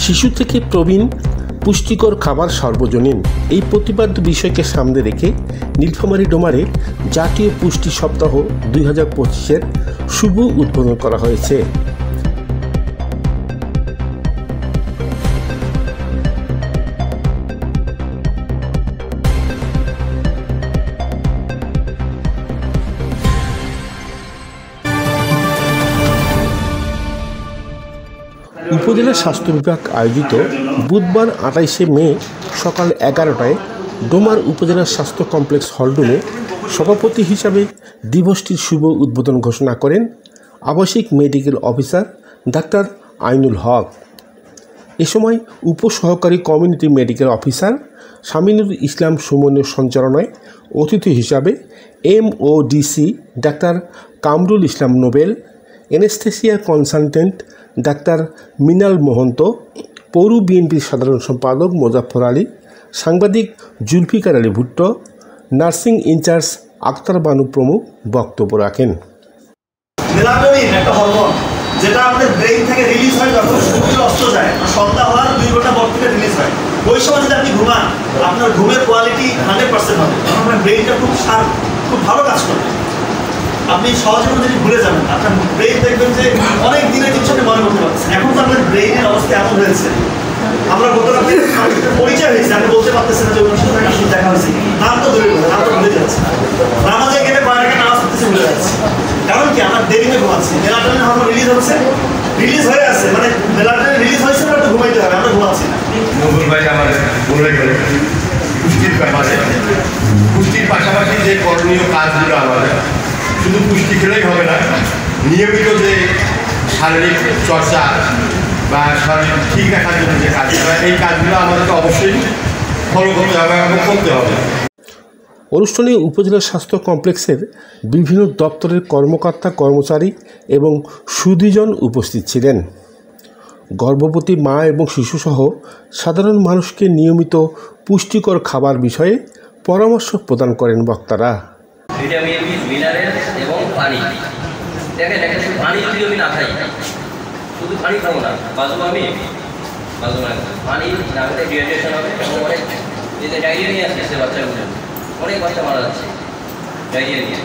শিশু থেকে প্রবীণ পুষ্টিকর খাবার সর্বজনীন এই প্রতিপাদ্য বিষয়কে সামনে রেখে নীলফামারী ডোমারে জাতীয় পুষ্টি সপ্তাহ 2025-এর শুভ উদ্বোধন করা হয়েছে। উপজেলা স্বাস্থ্য বিভাগ আয়োজিত বুধবার 28শে মে সকাল 11টায় ডোমার উপজেলা স্বাস্থ্য কমপ্লেক্স হলরুমে সভাপতি হিসাবে দিবসটির শুভ উদ্বোধন ঘোষণা করেন আবাসিক মেডিকেল অফিসার ডাক্তার আইনুল হক। এ সময় উপসহকারী কমিউনিটি মেডিকেল অফিসার শামিনুল ইসলাম সুমনের সঞ্চালনায় অতিথি হিসাবে MODC doctor Kamrul Islam Nobel, anaesthesia consultant doctor মিনাল মোহন্ত, পৌর বিএনপির সাধারণ সম্পাদক মোজাফফর আলী, সাংবাদিক জুলফিকার আলী ভুট্টো, নার্সিং ইনচার্জ আক্তার বানু প্রমুখ বক্তব্য রাখেন। মেলাটোনিন একটা হরমোন যেটা আমাদের ব্রেইন থেকে রিলিজ হয় যখন সূর্য অস্ত যায়, সন্ধ্যা হওয়ার 2 ঘন্টা পর থেকে রিলিজ হয়। ওই সময় যদি আপনি ঘুমান, আপনার ঘুমের কোয়ালিটি 100% হবে, কারণ আপনার ব্রেইনটা খুব শার্প, খুব ভালো কাজ করে। আপনি সহজে যদি ভুলে যাবেন, আপনার ব্রেইন দেখবেন যে অনেক দিনের জিনিস আপনি মনে করতে পারছেন। এখন তো আমাদের ব্রেইনের অবস্থা এমন হয়েছে, আমরা গতকাল পরিচয় হয়েছে, আমি বলতে পারতেছেন যে ওনার সাথে আসলে দেখা হয়েছে, নাম তো ধরে নাম তো ভুলে যাচ্ছে, নামাজে গেলে কয়েকটা নামাজ পড়তেছে ভুলে যাচ্ছে। কারণ কি, আমরা দেরিতে ঘুমাচ্ছি, মেলাটোনিন হরমোন রিলিজ হচ্ছে, রিলিজ হয়ে আছে, মানে মেলাটোনিন রিলিজ হয়েছে না, একটু ঘুমাইতে হবে, আমরা ঘুমাচ্ছি না। নবুল ভাই আমার বলে গেল পুষ্টির ব্যাপারে, পুষ্টির পাশাপাশি যে করণীয় কাজগুলো আমাদের, শুধু পুষ্টি খেলেই হবে না, নিয়মিত যে শারীরিক চর্চা বা শরীর ঠিক রাখার জন্য যে কাজগুলো, এই কাজগুলো আমাদেরকে অবশ্যই ফলো করতে হবে এবং করতে হবে। অনুষ্ঠানে উপজেলা স্বাস্থ্য কমপ্লেক্সের বিভিন্ন দপ্তরের কর্মকর্তা কর্মচারী এবং সুধীজন উপস্থিত ছিলেন। গর্ভবতী মা এবং শিশুসহ সাধারণ মানুষকে নিয়মিত পুষ্টিকর খাবার বিষয়ে পরামর্শ প্রদান করেন বক্তারা। ভিটামিন, মিনারেল এবং পানি। দেখেন পানি যদি আমি না খাই, শুধু পানি খাবো না, পানি না খেলে ডিহাইড্রেশন হবে এবং অনেক যে ডায়রিয়া নিয়ে আসছে সে বাচ্চাগুলো, অনেক বাচ্চা মারা যাচ্ছে ডায়রিয়া নিয়ে।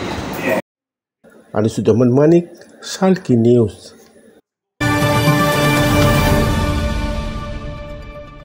আনিসুজ্জামান মানিক, সালকি নিউজ।